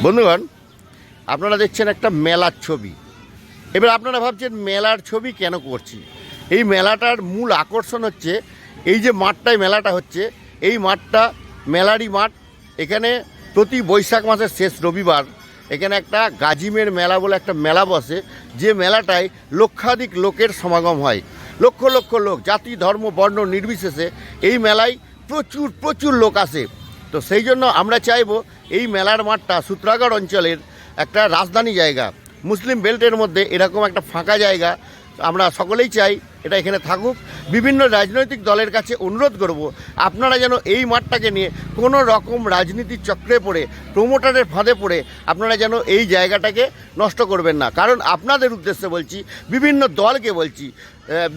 বন্ধুগণ, আপনারা দেখছেন একটা মেলার ছবি। এবার আপনারা ভাবছেন মেলার ছবি কেন করছি। এই মেলাটার মূল আকর্ষণ হচ্ছে এই যে মাঠটায় মেলাটা হচ্ছে, এই মাঠটা মেলারই মাঠ। এখানে প্রতি বৈশাখ মাসের শেষ রবিবার এখানে একটা গাজিমের মেলা বলে একটা মেলা বসে, যে মেলাটায় লক্ষাধিক লোকের সমাগম হয়। লক্ষ লক্ষ লোক, জাতি ধর্ম বর্ণ নির্বিশেষে এই মেলায় প্রচুর প্রচুর লোক আসে। তো সেই জন্য আমরা চাইব এই মেলার মাঠটা সূত্রাগড় অঞ্চলের একটা রাজধানী জায়গা, মুসলিম বেল্টের মধ্যে এরকম একটা ফাঁকা জায়গা আমরা সকলেই চাই এটা এখানে থাকুক। বিভিন্ন রাজনৈতিক দলের কাছে অনুরোধ করব, আপনারা যেন এই মাঠটাকে নিয়ে কোনো রকম রাজনীতির চক্রে পড়ে, প্রমোটারের ফাঁদে পড়ে আপনারা যেন এই জায়গাটাকে নষ্ট করবেন না। কারণ আপনাদের উদ্দেশ্যে বলছি, বিভিন্ন দলকে বলছি,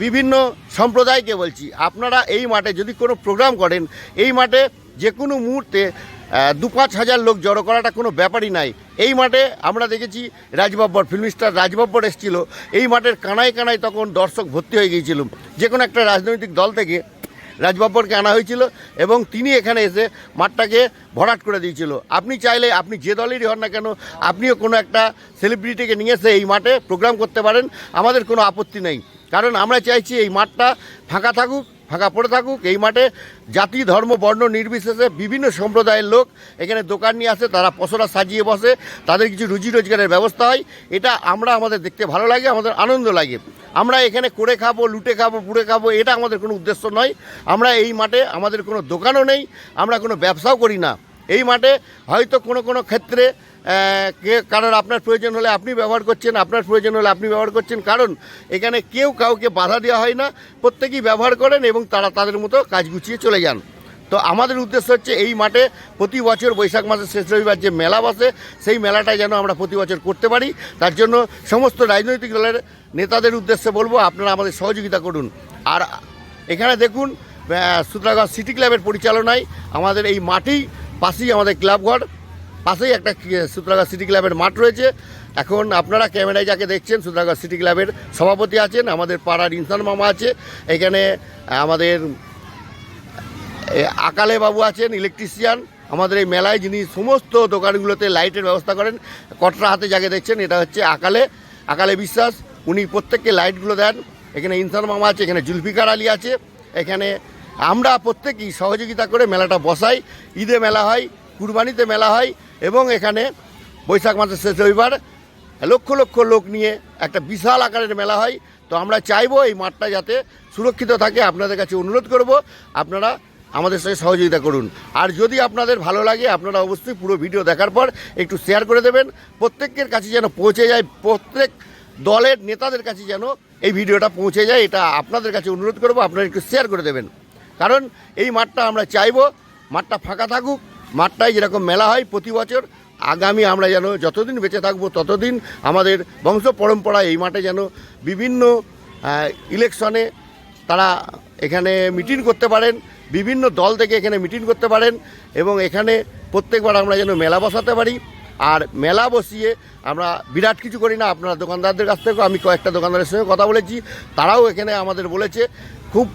বিভিন্ন সম্প্রদায়কে বলছি, আপনারা এই মাঠে যদি কোনো প্রোগ্রাম করেন, এই মাঠে যে কোনো মুহূর্তে 2-5 হাজার লোক জড়ো করাটা কোনো ব্যাপারই নাই। এই মাঠে আমরা দেখেছি রাজবাব্বর, ফিল্ম স্টার রাজবাব্বর এসেছিল, এই মাঠের কানায় কানায় তখন দর্শক ভর্তি হয়ে গিয়েছিল। যে কোনো একটা রাজনৈতিক দল থেকে রাজবাব্বরকে আনা হয়েছিল এবং তিনি এখানে এসে মাঠটাকে ভরাট করে দিয়েছিল। আপনি চাইলে আপনি যে দলেরই হন না কেন, আপনিও কোনো একটা সেলিব্রিটিকে নিয়ে এসে এই মাঠে প্রোগ্রাম করতে পারেন, আমাদের কোনো আপত্তি নেই। কারণ আমরা চাইছি এই মাঠটা ফাঁকা থাকুক, ফাঁকা পড়ে থাকুক। এই মাঠে জাতি ধর্ম বর্ণ নির্বিশেষে বিভিন্ন সম্প্রদায়ের লোক এখানে দোকান নিয়ে আসে, তারা পসরা সাজিয়ে বসে, তাদের কিছু রুজি রোজগারের ব্যবস্থা হয়। এটা আমাদের দেখতে ভালো লাগে, আমাদের আনন্দ লাগে। আমরা এখানে করে খাবো, লুটে খাবো, পুড়ে খাবো, এটা আমাদের কোনো উদ্দেশ্য নয়। আমরা এই মাঠে আমাদের কোনো দোকানও নেই, আমরা কোনো ব্যবসাও করি না। এই মাঠে হয়তো কোনো ক্ষেত্রে কারণ আপনার প্রয়োজন হলে আপনি ব্যবহার করছেন, আপনার প্রয়োজন হলে আপনি ব্যবহার করছেন। কারণ এখানে কেউ কাউকে বাধা দেওয়া হয় না, প্রত্যেকেই ব্যবহার করেন এবং তারা তাদের মতো কাজ গুছিয়ে চলে যান। তো আমাদের উদ্দেশ্য হচ্ছে এই মাঠে প্রতি বছর বৈশাখ মাসের শেষ রবিবার যে মেলা বসে, সেই মেলাটা যেন আমরা প্রতি বছর করতে পারি। তার জন্য সমস্ত রাজনৈতিক দলের নেতাদের উদ্দেশ্যে বলবো, আপনারা আমাদের সহযোগিতা করুন। আর এখানে দেখুন, সূত্রাগড় সিটি ক্লাবের পরিচালনায় আমাদের এই মাঠেই পাশেই আমাদের ক্লাবঘর, পাশেই একটা সূত্রাগড় সিটি ক্লাবের মাঠ রয়েছে। এখন আপনারা ক্যামেরায় যাকে দেখছেন, সূত্রাগড় সিটি ক্লাবের সভাপতি আছেন, আমাদের পাড়ার ইনসান মামা আছে, এখানে আমাদের আকালে বাবু আছেন ইলেকট্রিশিয়ান, আমাদের এই মেলায় যিনি সমস্ত দোকানগুলোতে লাইটের ব্যবস্থা করেন। কটরা হাতে যাকে দেখছেন এটা হচ্ছে আকালে বিশ্বাস, উনি প্রত্যেককে লাইটগুলো দেন। এখানে ইনসান মামা আছে, এখানে জুলফিকার আলী আছে। এখানে আমরা প্রত্যেকেই সহযোগিতা করে মেলাটা বসাই। ঈদে মেলা হয়, কুরবানিতে মেলা হয় এবং এখানে বৈশাখ মাসের শেষ রবিবার লক্ষ লক্ষ লোক নিয়ে একটা বিশাল আকারের মেলা হয়। তো আমরা চাইবো এই মাঠটা যাতে সুরক্ষিত থাকে। আপনাদের কাছে অনুরোধ করব, আপনারা আমাদের সাথে সহযোগিতা করুন। আর যদি আপনাদের ভালো লাগে, আপনারা অবশ্যই পুরো ভিডিও দেখার পর একটু শেয়ার করে দেবেন, প্রত্যেকের কাছে যেন পৌঁছে যায়, প্রত্যেক দলের নেতাদের কাছে যেন এই ভিডিওটা পৌঁছে যায়, এটা আপনাদের কাছে অনুরোধ করব। আপনারা একটু শেয়ার করে দেবেন। কারণ এই মাঠটা আমরা চাইবো মাঠটা ফাঁকা থাকুক, মাঠটায় যেরকম মেলা হয় প্রতি বছর, আগামী আমরা যেন যতদিন বেঁচে থাকবো ততদিন আমাদের বংশ পরম্পরায় এই মাঠে যেন বিভিন্ন ইলেকশনে তারা এখানে মিটিং করতে পারেন, বিভিন্ন দল থেকে এখানে মিটিং করতে পারেন এবং এখানে প্রত্যেকবার আমরা যেন মেলা বসাতে পারি। আর মেলা বসিয়ে আমরা বিরাট কিছু করি না। আপনারা দোকানদারদের কাছ থেকেও আমি কয়েকটা দোকানদারের সঙ্গে কথা বলেছি, তারাও এখানে আমাদের বলেছে খুব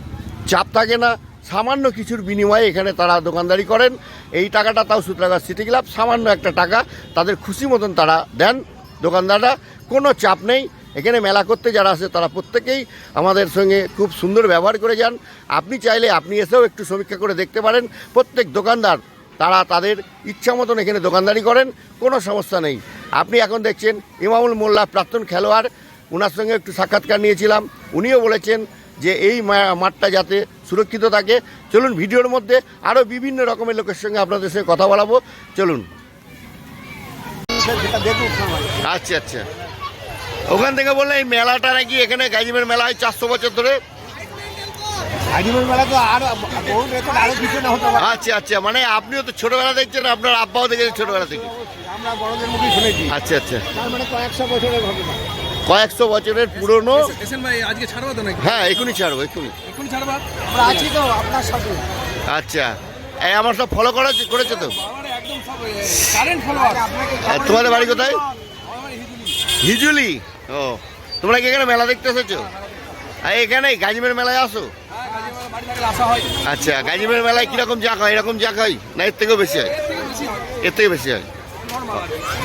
চাপ থাকে না, সামান্য কিছুর বিনিময়ে এখানে তারা দোকানদারি করেন। এই টাকাটা তাও সূত্রাগড় সিটি ক্লাব সামান্য একটা টাকা তাদের খুশি মতন তারা দেন দোকানদাররা, কোনো চাপ নেই। এখানে মেলা করতে যারা আসে তারা প্রত্যেকেই আমাদের সঙ্গে খুব সুন্দর ব্যবহার করে যান। আপনি চাইলে আপনি এসেও একটু সমীক্ষা করে দেখতে পারেন। প্রত্যেক দোকানদার তারা তাদের ইচ্ছা মতন এখানে দোকানদারি করেন, কোনো সমস্যা নেই। আপনি এখন দেখছেন ইমামুল মোল্লা, প্রাক্তন খেলোয়াড়, ওনার সঙ্গে একটু সাক্ষাৎকার নিয়েছিলাম। উনিও বলেছেন যে এই মাঠটা যাতে সুরক্ষিত থাকে। চলুন ভিডিওর মধ্যে আরও বিভিন্ন রকমের লোকের সঙ্গে আপনাদের সঙ্গে কথা বলাবো, চলুন। আচ্ছা আচ্ছা, ওখান থেকে বললেন এই মেলাটা নাকি এখানে গাজিমের মেলা হয় 400 বছর ধরে। আচ্ছা আচ্ছা, মানে আপনিও তো ছোটবেলা দেখছেন, আপনার আব্বাও দেখেছেন ছোটবেলা থেকে। আচ্ছা আচ্ছা, কয়েকশো বছরের পুরনো। হ্যাঁ, এখনই ছাড়বো, এক্ষুনি। আচ্ছা, এই আমার সব ফলো করেছে তো। তোমাদের বাড়ি কোথায়? হিজুলি। ও, তোমরা কি এখানে মেলা দেখতে এসেছো? এখানে গাজিমের মেলায় আসো? আচ্ছা, গাজিমের মেলায় কিরকম জাক হয়? এরকম জাক হয় না এর থেকেও বেশি হয়? এর থেকে বেশি হয়।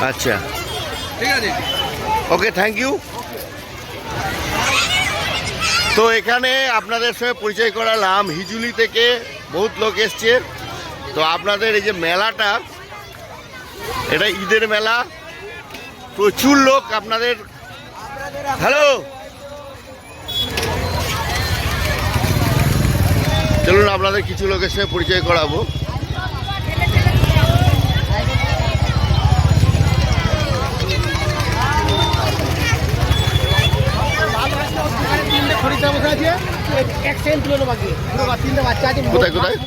আচ্ছা, ঠিক আছে, ওকে, থ্যাংক ইউ। তো এখানে আপনাদের সঙ্গে পরিচয় করালাম, হিজুলি থেকে বহুত লোক এসছে। তো আপনাদের এই যে মেলাটা, এটা ঈদের মেলা, প্রচুর লোক আপনাদের। হ্যালো, চলুন আপনাদের কিছু লোকের সঙ্গে পরিচয় করাবো। কোথায় কোথায়?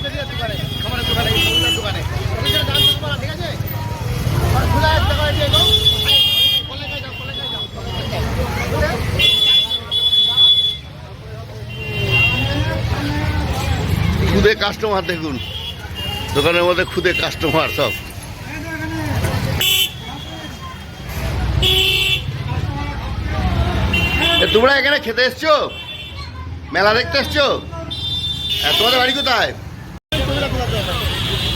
খুদে কাস্টমার দেখুন, দোকানের মধ্যে খুদে কাস্টমার সব। তোমরা এখানে খেতে এসছো, মেলা দেখতে এসছো? তোমাদের বাড়ি কোথায়?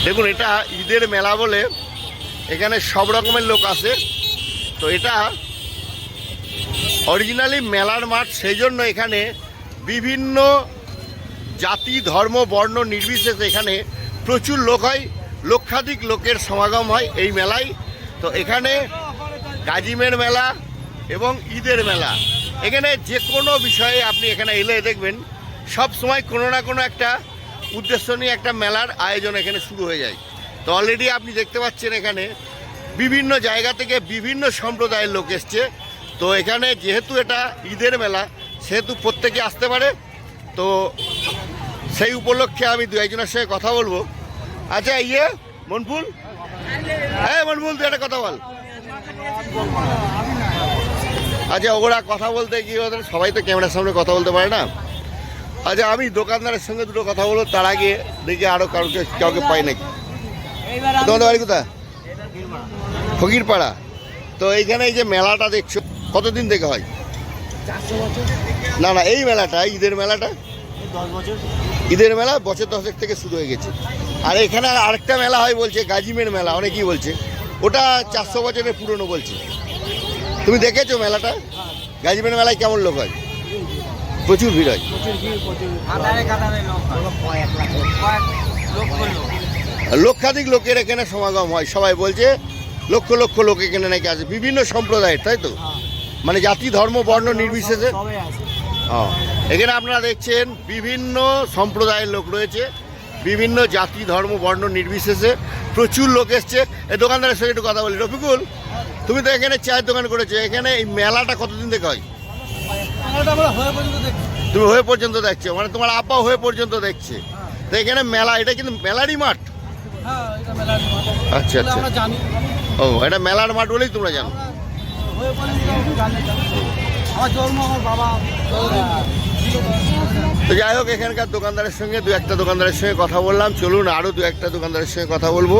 দেখুন, এটা ঈদের মেলা বলে এখানে সব রকমের লোক আসে। তো এটা অরিজিনালি মেলার মাঠ, সেই জন্য এখানে বিভিন্ন জাতি ধর্ম বর্ণ নির্বিশেষে এখানে প্রচুর লোক হয়, লক্ষাধিক লোকের সমাগম হয় এই মেলায়। তো এখানে গাজিমের মেলা এবং ঈদের মেলা, এখানে যে কোনো বিষয়ে আপনি এখানে এলে দেখবেন সব সময় কোনো না কোনো একটা উদ্দেশ্য নিয়ে একটা মেলার আয়োজন এখানে শুরু হয়ে যায়। তো অলরেডি আপনি দেখতে পাচ্ছেন এখানে বিভিন্ন জায়গা থেকে বিভিন্ন সম্প্রদায়ের লোক এসছে। তো এখানে যেহেতু এটা ঈদের মেলা, সেহেতু প্রত্যেকে আসতে পারে। তো সেই উপলক্ষে আমি দু একজনের সঙ্গে কথা বলবো। আচ্ছা, মনফুল, হ্যাঁ মনফুল, তুই একটা কথা বল। আচ্ছা, ওরা কথা বলতে গিয়ে ওদের সবাই তো ক্যামেরার সামনে কথা বলতে পারে না। আচ্ছা, আমি দোকানদারের সঙ্গে দুটো কথা বলবো, তার আগে দেখি আরও কাউকে পাই নাকি। তোমাদের বাড়ি কোথায়? ফকিরপাড়া। তো এইখানে এই যে মেলাটা দেখছো, কতদিন থেকে হয়? না না, এই মেলাটা, ঈদের মেলাটা, ঈদের মেলা বছর 10 থেকে শুরু হয়ে গেছে। আর এখানে আরেকটা মেলা হয় বলছে, গাজিমের মেলা, অনেকেই বলছে ওটা 400 বছরের পুরনো বলছে। তুমি দেখেছো মেলাটা? গাজিমের মেলায় কেমন লোক হয়? প্রচুর ভিড় হয়, লক্ষাধিক লোকের এখানে সমাগম হয়। সবাই বলছে লক্ষ লক্ষ লোক এখানে নাকি আছে, বিভিন্ন সম্প্রদায়ের, তাই তো? মানে জাতি ধর্ম বর্ণ নির্বিশেষে এখানে আপনারা দেখছেন বিভিন্ন সম্প্রদায়ের লোক রয়েছে, বিভিন্ন জাতি ধর্ম বর্ণ নির্বিশেষে প্রচুর লোক এসছে। এই দোকানদারের সঙ্গে একটু কথা বলি। রফিকুল, তুমি তো এখানে চায়ের দোকান করেছো, এখানে এই মেলাটা কতদিন থেকে হয়? তুমি হয়ে পর্যন্ত দেখছো, মানে তোমার আব্বা হয়ে পর্যন্ত দেখছে। তো এখানে মেলা, এটা কিন্তু মেলারই মাঠ? আচ্ছা আচ্ছা, ও, এটা মেলার মাঠ বলেই তোমরা জানো। তো যাই হোক, এখানকার দোকানদারের সঙ্গে দু একটা দোকানদারের সঙ্গে কথা বললাম। চলুন আরও দু একটা দোকানদারের সঙ্গে কথা বলবো।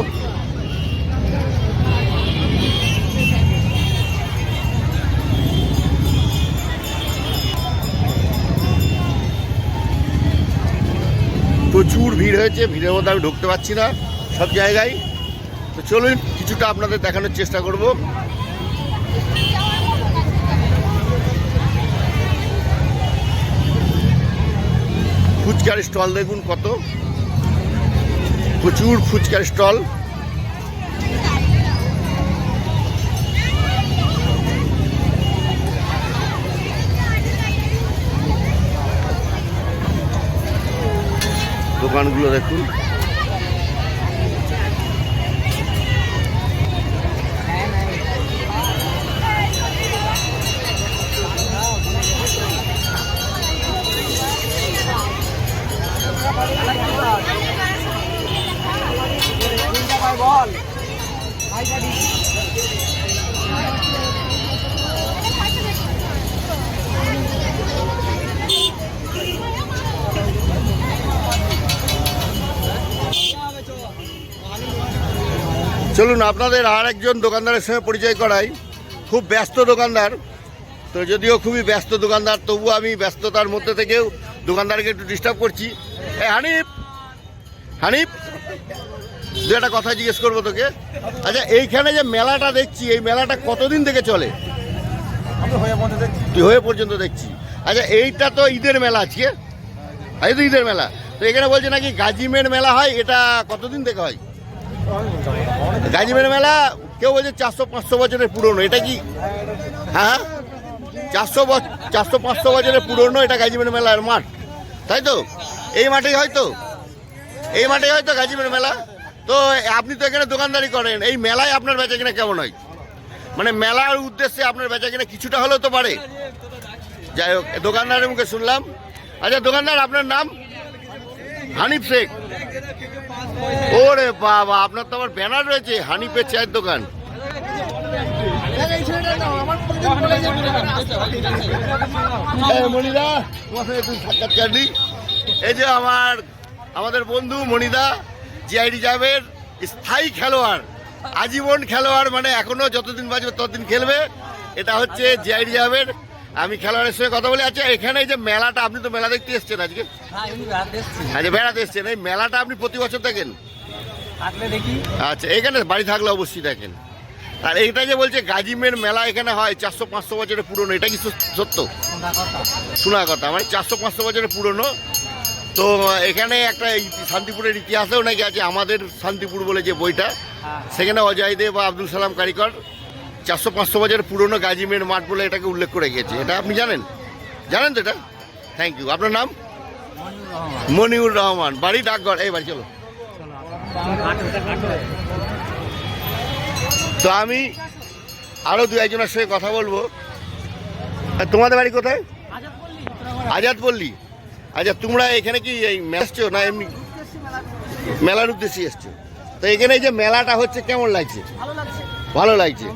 প্রচুর ভিড় হয়েছে, ভিড়ের মধ্যে আমি ঢুকতে পারছি না সব জায়গায়। তো চলুন কিছুটা আপনাদের দেখানোর চেষ্টা করব। ফুচকার স্টল দেখুন কত, প্রচুর ফুচকার স্টল। দোকানগুলো দেখুন, চলুন আপনাদের আর একজন দোকানদারের সঙ্গে পরিচয় করাই। খুব ব্যস্ত দোকানদার, তো যদিও খুবই ব্যস্ত দোকানদার, তবু আমি ব্যস্ততার মধ্যে থেকেও দোকানদারকে একটু ডিস্টার্ব করছি। হানিফ, হানিফ, দু একটা কথা জিজ্ঞেস করবো তোকে। আচ্ছা, এইখানে যে মেলাটা দেখছি, এই মেলাটা কতদিন থেকে চলে? তুই হয়ে পর্যন্ত দেখছি। আচ্ছা, এইটা তো ঈদের মেলা আজকে, এই তো ঈদের মেলা। তো এখানে বলছে নাকি গাজিমের মেলা হয়, এটা কতদিন থেকে হয়? গাজিমের মেলা কেউ বলছে 400-500 বছরের পুরনো, এটা কি? হ্যাঁ, 400-500 বছরের পুরনো এটা গাজিমের মেলার মাঠ, তাই তো? এই মাঠেই হয়তো, এই মাঠেই হয়তো গাজিমের মেলা। তো আপনি তো এখানে দোকানদারি করেন, এই মেলায় আপনার বেচা কিনা কেমন হয়? মানে মেলার উদ্দেশ্যে আপনার বেচা কিনা কিছুটা হলেও তো পারে। যাই হোক, দোকানদারের মুখে শুনলাম। আচ্ছা দোকানদার, আপনার নাম? হানিফ শেখ। ওরে বাবা, আপনার তো আবার ব্যানার রয়েছে, হানিফের চায়ের দোকান। মনিদা, তোমার সঙ্গে একটু সাক্ষাৎকার দিই। এই যে আমাদের বন্ধু মনিদা, জিআই রিজার্ভের স্থায়ী খেলোয়াড়, আজীবন খেলোয়াড়, মানে এখনো যতদিন বাজবে ততদিন খেলবে। এটা হচ্ছে জিআই রিজার্ভের। আমি খেলোয়াড়ের সঙ্গে কথা বলে। আচ্ছা, এখানে এই যে মেলাটা, আপনি তো মেলা দেখতে এসছেন আজকে? আচ্ছা, বেড়াতে এসছেন। এই মেলাটা আপনি প্রতি বছর দেখেন? আচ্ছা, এখানে বাড়ি থাকলে অবশ্যই দেখেন। আর এইটা যে বলছে গাজিমের মেলা এখানে হয় 400-500 বছরের পুরনো, এটা কি সত্য? শোনা কথা, মানে 400-500 বছরের পুরনো। তো এখানে একটা শান্তিপুরের ইতিহাসেও নাকি আছে, আমাদের শান্তিপুর বলে যে বইটা, সেখানে অজয় দে বা আব্দুল সালাম কারিকর 400-500 বছরের পুরনো গাজিমের মাঠ বলে এটাকে উল্লেখ করে গেছে। এটা আপনি জানেন? জানেন তো এটা? Thank you. আপনার নাম? মনিউর রহমান, বাড়ি ডাকঘর। এই বাড়ি চলো। তো আমি আরও দু একজনের সঙ্গে কথা বলবো। তোমাদের বাড়ি কোথায়? আজাদপল্লী। আচ্ছা, তোমরা এখানে কি এই এসছো না এমনি মেলার উদ্দেশ্যে এসছো? তো এখানে এই যে মেলাটা হচ্ছে কেমন লাগছে? ভালো লাগছে,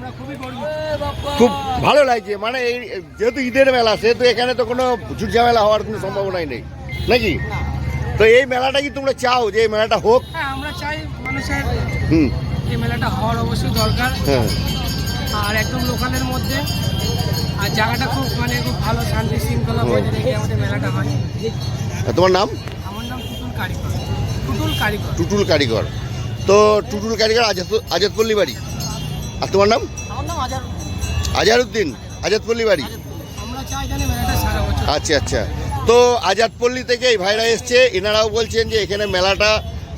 খুব ভালো লাগছে। মানে এই যেহেতু ঈদের মেলা, সেহেতু এখানে তো কোনো ঝুট ঝামেলা হওয়ার কোনো সম্ভাবনাই নেই নাকি? তো এই মেলাটা কি তোমরা চাও যে এই মেলাটা হোক? হ্যাঁ, আমরা চাই মানুষের এই মেলাটা হওয়ার অবশ্যই দরকার। হ্যাঁ, আর একদম লোকালের মধ্যে, আর জায়গাটা খুব মানে খুব ভালো, শান্তি শৃঙ্খলা বজায় রেখে আমাদের মেলাটা হয়। তোমার নাম? আমার নাম টুটুল কারিগর। টুটুল কারিগর। টুটুল কারিগর। তো টুটুল কারিগর আজাদপল্লী বাড়ি। আর তোমার নাম? আমার নাম আজারউদ্দিন, আজাদপল্লী বাড়ি। আমরা চাই জানি মেলাটা সারা বছর। আচ্ছা আচ্ছা। তো আজাদপল্লী থেকে এই ভাইরা এসছে, এনারাও বলছেন যে এখানে মেলাটা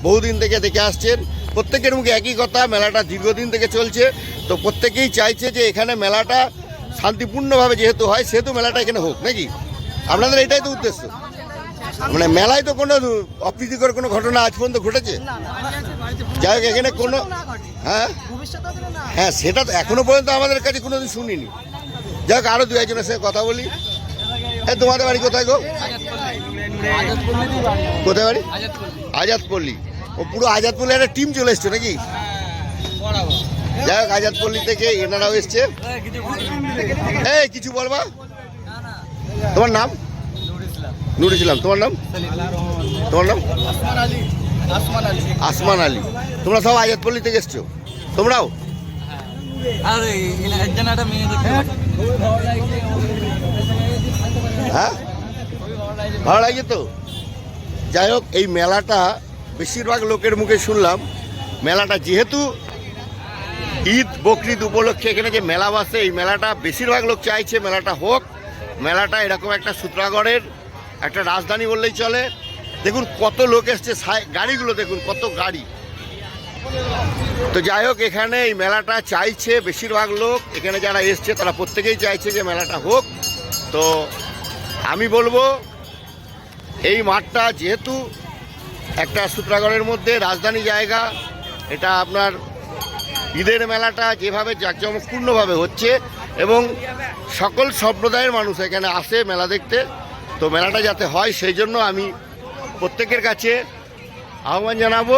বহুদিন থেকে দেখে আসছেন। প্রত্যেকের মুখে একই কথা, মেলাটা দীর্ঘদিন থেকে চলছে। তো প্রত্যেকেই চাইছে যে এখানে মেলাটা শান্তিপূর্ণভাবে যেহেতু হয়, সেহেতু মেলাটা এখানে হোক নাকি? আপনাদের এটাই তো উদ্দেশ্য? মানে মেলায় তো কোনো অপ্রীতিকর কোনো ঘটনা আজ পর্যন্ত ঘটেছে? যাই হোক, এখানে কোনো, হ্যাঁ হ্যাঁ, সেটা তো এখনো পর্যন্ত আমাদের কাছে কোনোদিন শুনিনি। যাই হোক, আরও দু একজনের সঙ্গে কথা বলি। হ্যাঁ, তোমাদের বাড়ি কোথায় গো? কোথায় বাড়ি? আজাদপল্লী। ও পুরো আজাদপল্লী একটা টিম চলে এসছে নাকি? যাই হোক, আজাদপল্লী থেকে এনারাও এসছে। এই কিছু বলবা? তোমার নাম? নুর ইসলাম। তোমার নাম? তোমার নাম? আসমান আলী। তোমরা সব আজাদপল্লী থেকে এসছো? তোমরাও? হ্যাঁ, ভালো লাগে তো। যাই হোক, এই মেলাটা বেশিরভাগ লোকের মুখে শুনলাম, মেলাটা যেহেতু ঈদ বকরিদ উপলক্ষে এখানে যে মেলা বসে, এই মেলাটা বেশিরভাগ লোক চাইছে মেলাটা হোক। মেলাটা এরকম একটা সূত্রাগড়ের একটা রাজধানী বললেই চলে। দেখুন কত লোক এসছে, গাড়িগুলো দেখুন কত গাড়ি। তো যাই হোক, এখানে এই মেলাটা চাইছে বেশিরভাগ লোক, এখানে যারা এসছে তারা প্রত্যেকেই চাইছে যে মেলাটা হোক। তো আমি বলবো, এই মাঠটা যেহেতু একটা সূত্রাগড়ের মধ্যে রাজধানী জায়গা, এটা আপনার ঈদের মেলাটা যেভাবে জাঁকজমকপূর্ণভাবে হচ্ছে এবং সকল সম্প্রদায়ের মানুষ এখানে আসে মেলা দেখতে। তো মেলাটা যাতে হয় সেই জন্য আমি প্রত্যেকের কাছে আহ্বান জানাবো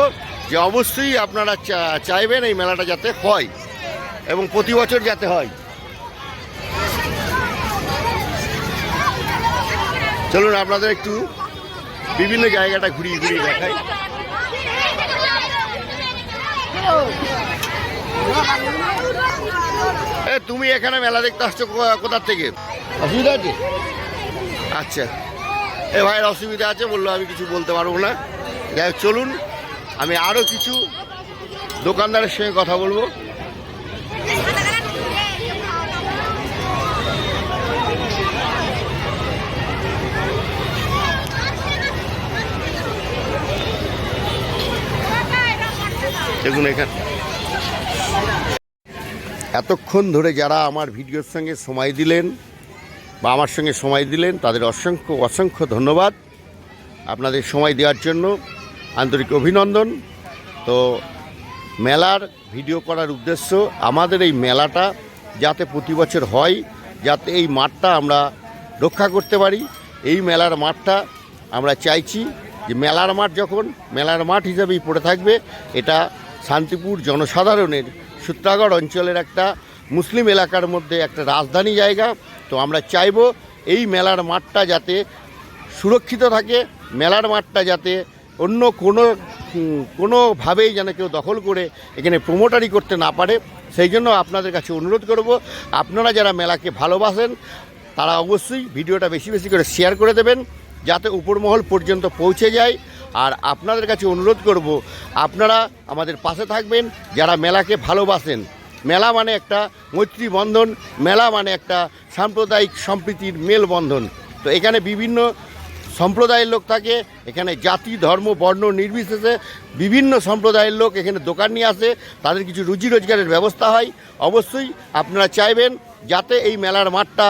যে অবশ্যই আপনারা চাইবেন এই মেলাটা যাতে হয় এবং প্রতি বছর যাতে হয়। চলুন আপনাদের একটু বিভিন্ন জায়গাটা ঘুরিয়ে ঘুরিয়ে দেখাই। তুমি এখানে মেলা দেখতে আসছো কোথার থেকে? অসুবিধা আছে? আচ্ছা, এ ভাইয়ের অসুবিধা আছে বললো, আমি কিছু বলতে পারবো না। যাই হোক, চলুন আমি আরও কিছু দোকানদারের সঙ্গে কথা বলবো। দেখুন এখানে এতক্ষণ ধরে যারা আমার ভিডিওর সঙ্গে সময় দিলেন বা আমার সঙ্গে সময় দিলেন তাদের অসংখ্য অসংখ্য ধন্যবাদ। আপনাদের সময় দেওয়ার জন্য আন্তরিক অভিনন্দন। তো মেলার ভিডিও করার উদ্দেশ্য আমাদের এই মেলাটা যাতে প্রতি বছর হয়, যাতে এই মাঠটা আমরা রক্ষা করতে পারি। এই মেলার মাঠটা আমরা চাইছি যে মেলার মাঠ যখন মেলার মাঠ হিসেবেই পড়ে থাকবে, এটা শান্তিপুর জনসাধারণের সূত্রাগড় অঞ্চলের একটা মুসলিম এলাকার মধ্যে একটা রাজধানী জায়গা। তো আমরা চাইব এই মেলার মাঠটা যাতে সুরক্ষিত থাকে, মেলার মাঠটা যাতে অন্য কোনোভাবেই যেন কেউ দখল করে এখানে প্রমোটারি করতে না পারে। সেই জন্য আপনাদের কাছে অনুরোধ করব, আপনারা যারা মেলাকে ভালোবাসেন তারা অবশ্যই ভিডিওটা বেশি বেশি করে শেয়ার করে দেবেন যাতে উপরমহল পর্যন্ত পৌঁছে যায়। আর আপনাদের কাছে অনুরোধ করব, আপনারা আমাদের পাশে থাকবেন যারা মেলাকে ভালোবাসেন। মেলা মানে একটা মৈত্রী বন্ধন, মেলা মানে একটা সাম্প্রদায়িক সম্প্রীতির মেলবন্ধন। তো এখানে বিভিন্ন সম্প্রদায়ের লোক থাকে, এখানে জাতি ধর্ম বর্ণ নির্বিশেষে বিভিন্ন সম্প্রদায়ের লোক এখানে দোকান নিয়ে আসে, তাদের কিছু রুজি রোজগারের ব্যবস্থা হয়। অবশ্যই আপনারা চাইবেন যাতে এই মেলার মাঠটা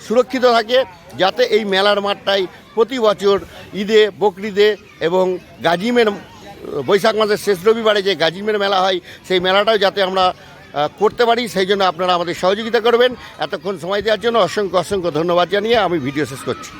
সুরক্ষিত থাকে, যাতে এই মেলার মাঠটাই প্রতি বছর ঈদে বকরিদে এবং গাজিমের বৈশাখ মাসের শেষ রবিবারে যে গাজিমের মেলা হয় সেই মেলাটাও যাতে আমরা করতে পারি, সেই জন্য আপনারা আমাদের সহযোগিতা করবেন। এতক্ষণ সময় দেওয়ার জন্য অসংখ্য অসংখ্য ধন্যবাদ জানিয়ে আমি ভিডিও শেষ করছি।